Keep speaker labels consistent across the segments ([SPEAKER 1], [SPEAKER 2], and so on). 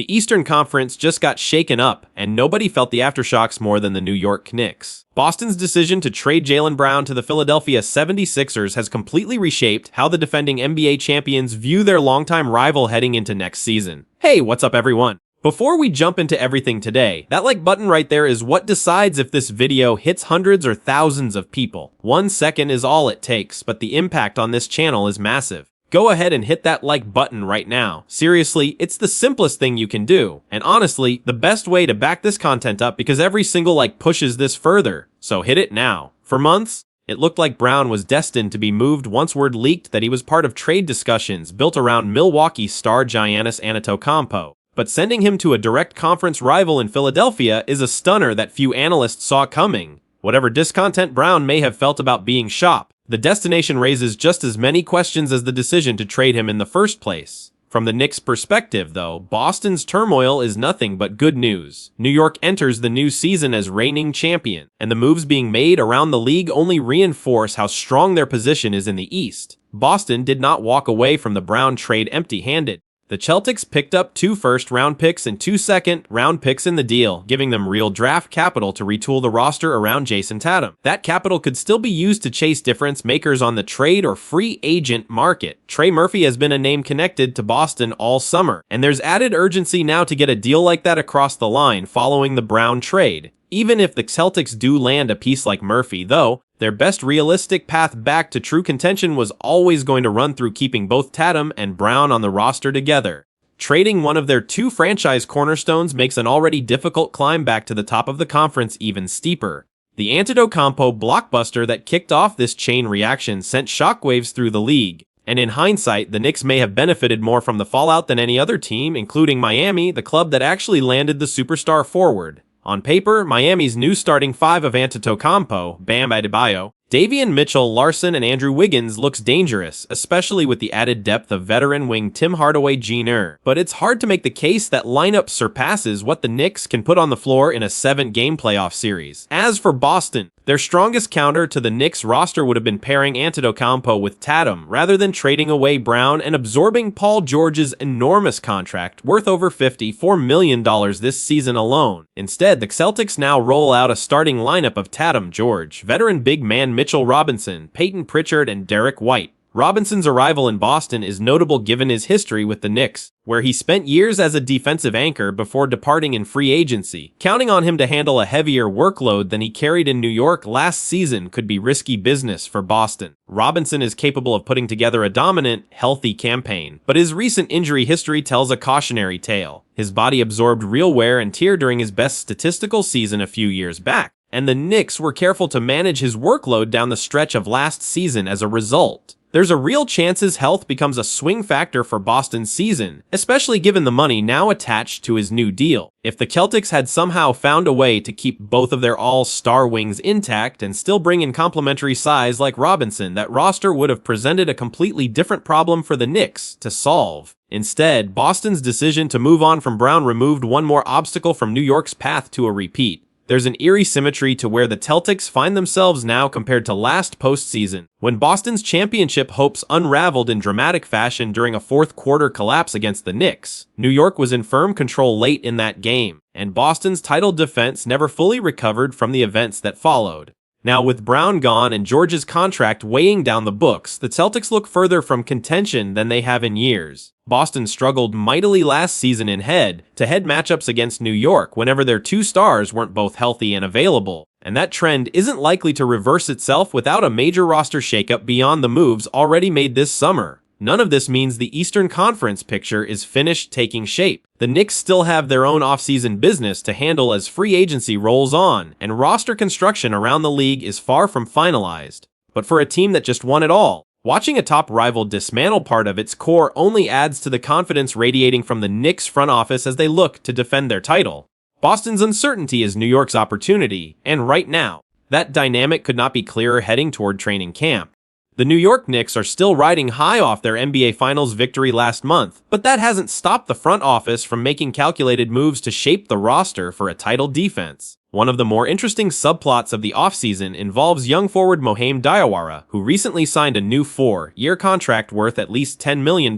[SPEAKER 1] The Eastern Conference just got shaken up, and nobody felt the aftershocks more than the New York Knicks. Boston's decision to trade Jaylen Brown to the Philadelphia 76ers has completely reshaped how the defending NBA champions view their longtime rival heading into next season. Hey, what's up everyone? Before we jump into everything today, that like button right there is what decides if this video hits hundreds or thousands of people. 1 second is all it takes, but the impact on this channel is massive. Go ahead and hit that like button right now. Seriously, it's the simplest thing you can do. And honestly, the best way to back this content up because every single like pushes this further. So hit it now. For months, it looked like Brown was destined to be moved once word leaked that he was part of trade discussions built around Milwaukee star Giannis Antetokounmpo. But sending him to a direct conference rival in Philadelphia is a stunner that few analysts saw coming. Whatever discontent Brown may have felt about being shopped, the destination raises just as many questions as the decision to trade him in the first place. From the Knicks' perspective, though, Boston's turmoil is nothing but good news. New York enters the new season as reigning champion, and the moves being made around the league only reinforce how strong their position is in the East. Boston did not walk away from the Brown trade empty-handed. The Celtics picked up 2 first-round picks and 2 second-round picks in the deal, giving them real draft capital to retool the roster around Jason Tatum. That capital could still be used to chase difference makers on the trade or free agent market. Trey Murphy has been a name connected to Boston all summer, and there's added urgency now to get a deal like that across the line following the Brown trade. Even if the Celtics do land a piece like Murphy, though, their best realistic path back to true contention was always going to run through keeping both Tatum and Brown on the roster together. Trading one of their 2 franchise cornerstones makes an already difficult climb back to the top of the conference even steeper. The Antetokounmpo blockbuster that kicked off this chain reaction sent shockwaves through the league, and in hindsight, the Knicks may have benefited more from the fallout than any other team, including Miami, the club that actually landed the superstar forward. On paper, Miami's new starting 5 of Antetokounmpo, Bam Adebayo, Davion Mitchell, Larson, and Andrew Wiggins looks dangerous, especially with the added depth of veteran wing Tim Hardaway Jr. But it's hard to make the case that lineup surpasses what the Knicks can put on the floor in a 7-game playoff series. As for Boston, their strongest counter to the Knicks roster would have been pairing Antetokounmpo with Tatum, rather than trading away Brown and absorbing Paul George's enormous contract, worth over $54 million this season alone. Instead, the Celtics now roll out a starting lineup of Tatum, George, veteran big man Mitchell Robinson, Peyton Pritchard, and Derek White. Robinson's arrival in Boston is notable given his history with the Knicks, where he spent years as a defensive anchor before departing in free agency. Counting on him to handle a heavier workload than he carried in New York last season could be risky business for Boston. Robinson is capable of putting together a dominant, healthy campaign, but his recent injury history tells a cautionary tale. His body absorbed real wear and tear during his best statistical season a few years back, and the Knicks were careful to manage his workload down the stretch of last season as a result. There's a real chance his health becomes a swing factor for Boston's season, especially given the money now attached to his new deal. If the Celtics had somehow found a way to keep both of their all-star wings intact and still bring in complementary size like Robinson, that roster would have presented a completely different problem for the Knicks to solve. Instead, Boston's decision to move on from Brown removed one more obstacle from New York's path to a repeat. There's an eerie symmetry to where the Celtics find themselves now compared to last postseason, when Boston's championship hopes unraveled in dramatic fashion during a fourth-quarter collapse against the Knicks. New York was in firm control late in that game, and Boston's title defense never fully recovered from the events that followed. Now, with Brown gone and George's contract weighing down the books, the Celtics look further from contention than they have in years. Boston struggled mightily last season in head-to-head matchups against New York whenever their 2 stars weren't both healthy and available, and that trend isn't likely to reverse itself without a major roster shakeup beyond the moves already made this summer. None of this means the Eastern Conference picture is finished taking shape. The Knicks still have their own offseason business to handle as free agency rolls on, and roster construction around the league is far from finalized. But for a team that just won it all, watching a top rival dismantle part of its core only adds to the confidence radiating from the Knicks front office as they look to defend their title. Boston's uncertainty is New York's opportunity, and right now, that dynamic could not be clearer heading toward training camp. The New York Knicks are still riding high off their NBA Finals victory last month, but that hasn't stopped the front office from making calculated moves to shape the roster for a title defense. One of the more interesting subplots of the offseason involves young forward Mo Diwara, who recently signed a new 4-year contract worth at least $10 million,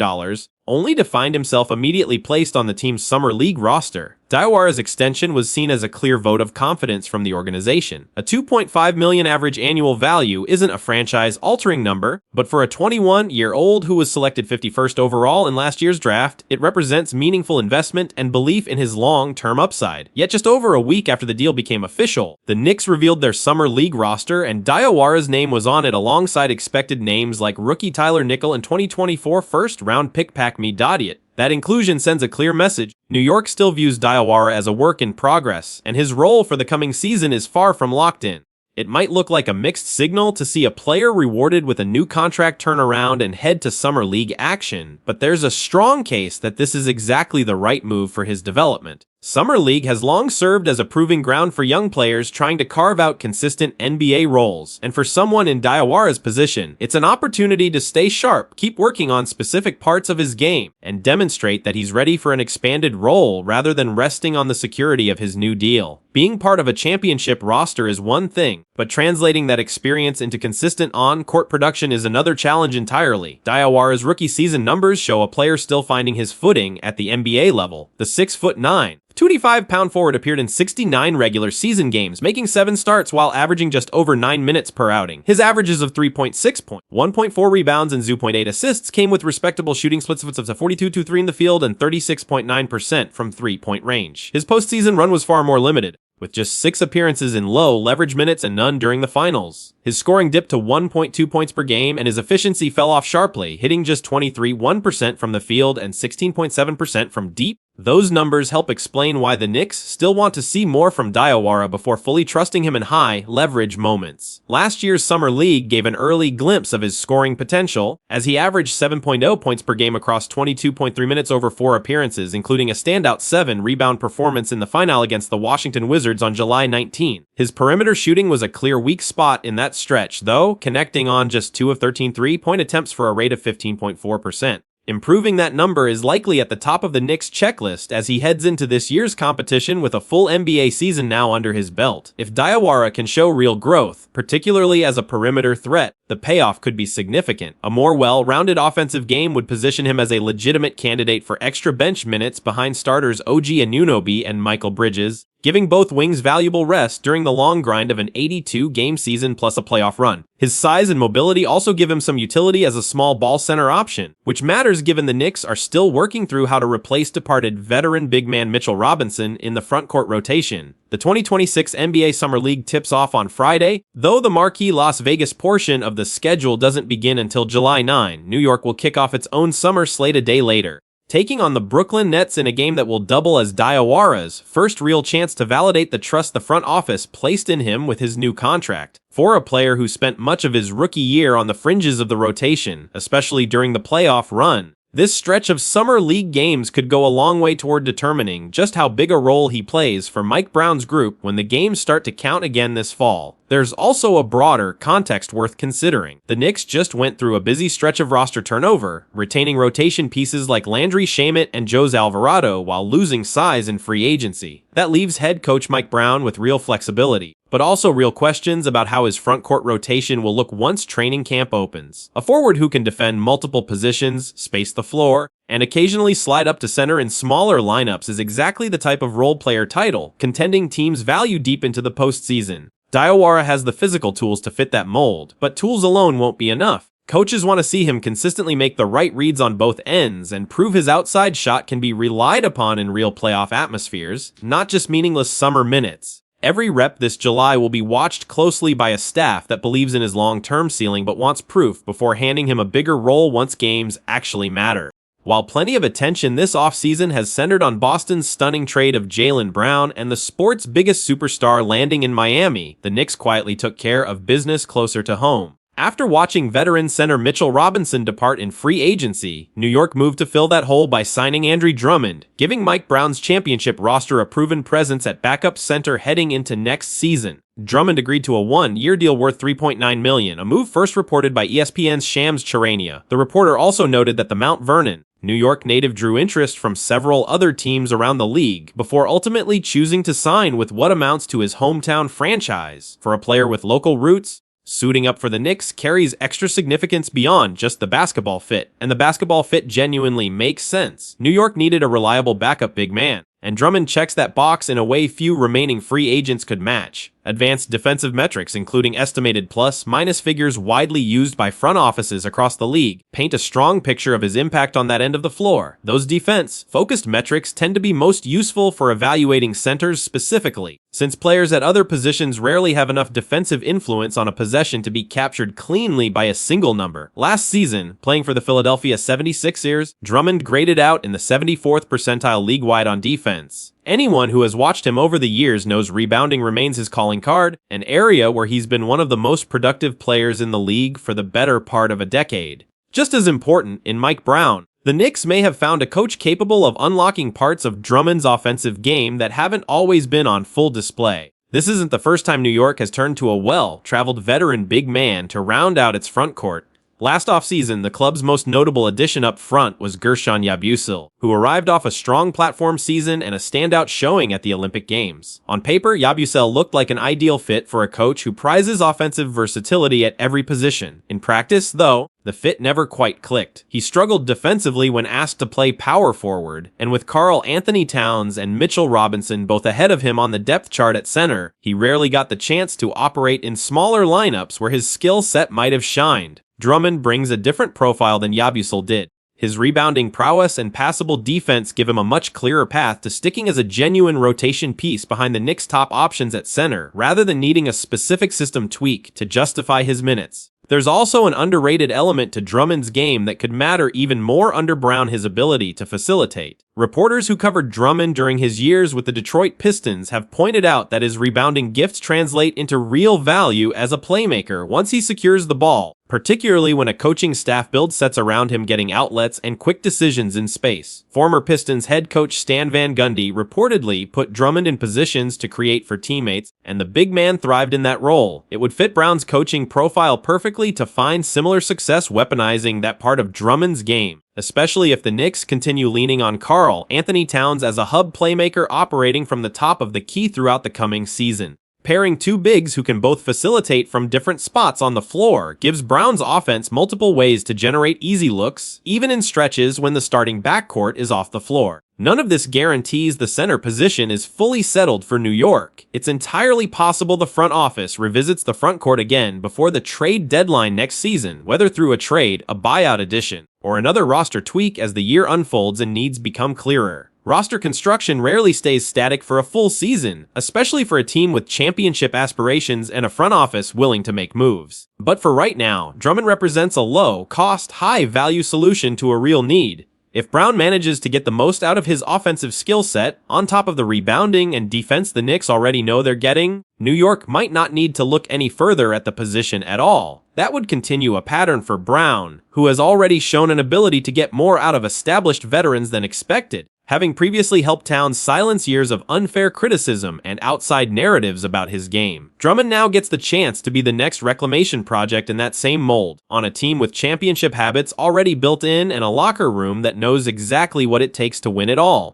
[SPEAKER 1] only to find himself immediately placed on the team's summer league roster. Diwara's extension was seen as a clear vote of confidence from the organization. A $2.5 million average annual value isn't a franchise-altering number, but for a 21-year-old who was selected 51st overall in last year's draft, it represents meaningful investment and belief in his long-term upside. Yet just over a week after the deal became official, the Knicks revealed their summer league roster, and Diwara's name was on it alongside expected names like rookie Tyler Nickel and 2024 first-round pick Pakmi Dadiat. That inclusion sends a clear message. New York still views Diwara as a work in progress, and his role for the coming season is far from locked in. It might look like a mixed signal to see a player rewarded with a new contract turn around and head to summer league action, but there's a strong case that this is exactly the right move for his development. Summer League has long served as a proving ground for young players trying to carve out consistent NBA roles, and for someone in Diwara's position, it's an opportunity to stay sharp, keep working on specific parts of his game, and demonstrate that he's ready for an expanded role rather than resting on the security of his new deal. Being part of a championship roster is one thing, but translating that experience into consistent on-court production is another challenge entirely. Diwara's rookie season numbers show a player still finding his footing at the NBA level. The 6'9", 285-pound forward appeared in 69 regular season games, making 7 starts while averaging just over 9 minutes per outing. His averages of 3.6 points, 1.4 rebounds, and 0.8 assists came with respectable shooting splits of 42-3 in the field and 36.9% from three-point range. His postseason run was far more limited, with just 6 appearances in low leverage minutes and none during the finals. His scoring dipped to 1.2 points per game, and his efficiency fell off sharply, hitting just 23.1% from the field and 16.7% from deep. Those numbers help explain why the Knicks still want to see more from Diwara before fully trusting him in high-leverage moments. Last year's Summer League gave an early glimpse of his scoring potential, as he averaged 7.0 points per game across 22.3 minutes over 4 appearances, including a standout 7-rebound performance in the final against the Washington Wizards on July 19. His perimeter shooting was a clear weak spot in that stretch, though, connecting on just 2 of 13 three-point attempts for a rate of 15.4%. Improving that number is likely at the top of the Knicks' checklist as he heads into this year's competition with a full NBA season now under his belt. If Diwara can show real growth, particularly as a perimeter threat, the payoff could be significant. A more well-rounded offensive game would position him as a legitimate candidate for extra bench minutes behind starters OG Anunoby and Michael Bridges, giving both wings valuable rest during the long grind of an 82-game season plus a playoff run. His size and mobility also give him some utility as a small ball center option, which matters given the Knicks are still working through how to replace departed veteran big man Mitchell Robinson in the frontcourt rotation. The 2026 NBA Summer League tips off on Friday, though the marquee Las Vegas portion of the schedule doesn't begin until July 9. New York will kick off its own summer slate a day later, taking on the Brooklyn Nets in a game that will double as Diwara's first real chance to validate the trust the front office placed in him with his new contract. For a player who spent much of his rookie year on the fringes of the rotation, especially during the playoff run, this stretch of Summer League games could go a long way toward determining just how big a role he plays for Mike Brown's group when the games start to count again this fall. There's also a broader context worth considering. The Knicks just went through a busy stretch of roster turnover, retaining rotation pieces like Landry Shamet and Jose Alvarado while losing size in free agency. That leaves head coach Mike Brown with real flexibility, but also real questions about how his frontcourt rotation will look once training camp opens. A forward who can defend multiple positions, space the floor, and occasionally slide up to center in smaller lineups is exactly the type of role player title contending teams value deep into the postseason. Diwara has the physical tools to fit that mold, but tools alone won't be enough. Coaches want to see him consistently make the right reads on both ends and prove his outside shot can be relied upon in real playoff atmospheres, not just meaningless summer minutes. Every rep this July will be watched closely by a staff that believes in his long-term ceiling but wants proof before handing him a bigger role once games actually matter. While plenty of attention this offseason has centered on Boston's stunning trade of Jaylen Brown and the sport's biggest superstar landing in Miami, the Knicks quietly took care of business closer to home. After watching veteran center Mitchell Robinson depart in free agency, New York moved to fill that hole by signing Andre Drummond, giving Mike Brown's championship roster a proven presence at backup center heading into next season. Drummond agreed to a 1-year deal worth $3.9 million, a move first reported by ESPN's Shams Charania. The reporter also noted that the Mount Vernon, New York native drew interest from several other teams around the league before ultimately choosing to sign with what amounts to his hometown franchise. For a player with local roots, Suiting up for the Knicks carries extra significance beyond just the basketball fit, and the basketball fit genuinely makes sense. New York needed a reliable backup big man, and Drummond checks that box in a way few remaining free agents could match. Advanced defensive metrics, including estimated plus-minus figures widely used by front offices across the league, paint a strong picture of his impact on that end of the floor. Those defense-focused metrics tend to be most useful for evaluating centers specifically, since players at other positions rarely have enough defensive influence on a possession to be captured cleanly by a single number. Last season, playing for the Philadelphia 76ers, Drummond graded out in the 74th percentile league-wide on defense. Anyone who has watched him over the years knows rebounding remains his calling card, an area where he's been one of the most productive players in the league for the better part of a decade. Just as important, in Mike Brown, the Knicks may have found a coach capable of unlocking parts of Drummond's offensive game that haven't always been on full display. This isn't the first time New York has turned to a well-traveled veteran big man to round out its front court. Last offseason, the club's most notable addition up front was Guerschon Yabusele, who arrived off a strong platform season and a standout showing at the Olympic Games. On paper, Yabusele looked like an ideal fit for a coach who prizes offensive versatility at every position. In practice, though, the fit never quite clicked. He struggled defensively when asked to play power forward, and with Karl Anthony Towns and Mitchell Robinson both ahead of him on the depth chart at center, he rarely got the chance to operate in smaller lineups where his skill set might have shined. Drummond brings a different profile than Yabusele did. His rebounding prowess and passable defense give him a much clearer path to sticking as a genuine rotation piece behind the Knicks' top options at center, rather than needing a specific system tweak to justify his minutes. There's also an underrated element to Drummond's game that could matter even more under Brown: his ability to facilitate. Reporters who covered Drummond during his years with the Detroit Pistons have pointed out that his rebounding gifts translate into real value as a playmaker once he secures the ball, particularly when a coaching staff builds sets around him getting outlets and quick decisions in space. Former Pistons head coach Stan Van Gundy reportedly put Drummond in positions to create for teammates, and the big man thrived in that role. It would fit Brown's coaching profile perfectly to find similar success weaponizing that part of Drummond's game, especially if the Knicks continue leaning on Karl Anthony Towns as a hub playmaker operating from the top of the key throughout the coming season. Pairing two bigs who can both facilitate from different spots on the floor gives Brown's offense multiple ways to generate easy looks, even in stretches when the starting backcourt is off the floor. None of this guarantees the center position is fully settled for New York. It's entirely possible the front office revisits the front court again before the trade deadline next season, whether through a trade, a buyout addition, or another roster tweak as the year unfolds and needs become clearer. Roster construction rarely stays static for a full season, especially for a team with championship aspirations and a front office willing to make moves. But for right now, Drummond represents a low-cost, high-value solution to a real need. If Brown manages to get the most out of his offensive skill set, on top of the rebounding and defense the Knicks already know they're getting, New York might not need to look any further at the position at all. That would continue a pattern for Brown, who has already shown an ability to get more out of established veterans than expected, having previously helped Towns silence years of unfair criticism and outside narratives about his game. Drummond now gets the chance to be the next reclamation project in that same mold, on a team with championship habits already built in and a locker room that knows exactly what it takes to win it all.